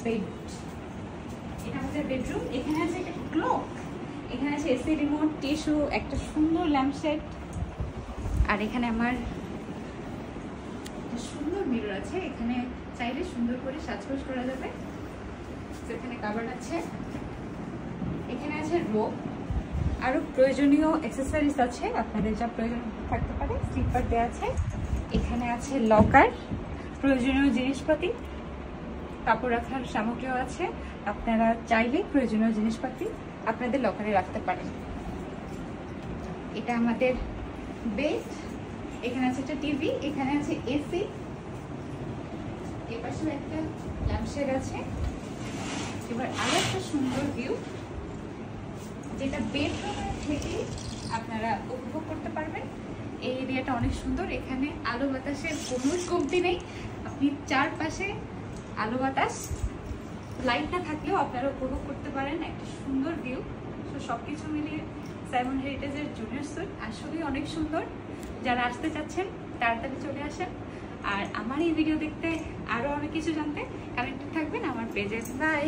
Bed, এটা আমাদের bedroom. এখানে আছে একটা ক্লক, এখানে আছে এসি রিমোট, টিস্যু, একটা সুন্দর ল্যাম্পশেড, আর এখানে আমার সুন্দর মিরর আছে, এখানে চাইলে সুন্দর করে সাজগোজ করা যাবে। এখানে কাভার্ড আছে, এখানে আছে রো, আরো প্রয়োজনীয় অ্যাক্সেসরিজ আছে আপনাদের যা প্রয়োজন থাকতে পারে, স্লিপার দেওয়া আছে। এখানে আছে লকার, প্রয়োজনীয় জিনিসপাতি, কাপড় রাখার সামগ্রীও আছে, আপনারা চাইলে প্রয়োজনীয় জিনিসপাতি আপনাদের লকারে রাখতে পারেন। এটা আমাদের বেড, এখানে আছে একটা টিভি, এখানে আছে এসি, এপাশেও একটা ল্যাম্পশেড আছে। এবার আরো একটা সুন্দর ভিউ, যেটা বেডরুমের থেকে আপনারা উপভোগ করতে পারবেন। এই এরিয়াটা অনেক সুন্দর, এখানে আলো বাতাসের কোনো কমতি নেই, আপনি চারপাশে আলো বাতাস লাইট না থাকলেও আপনারা উপভোগ করতে পারেন একটা সুন্দর ভিউ। তো সবকিছু মিলিয়ে সাইমন হেরিটেজের জুনিয়র সুইট আসলেই অনেক সুন্দর। যারা আসতে চাচ্ছেন তাড়াতাড়ি চলে আসেন, আর আমার এই ভিডিও দেখতে আরো অনেক কিছু জানতে কানেক্টেড থাকবেন আমার পেজে। বাই।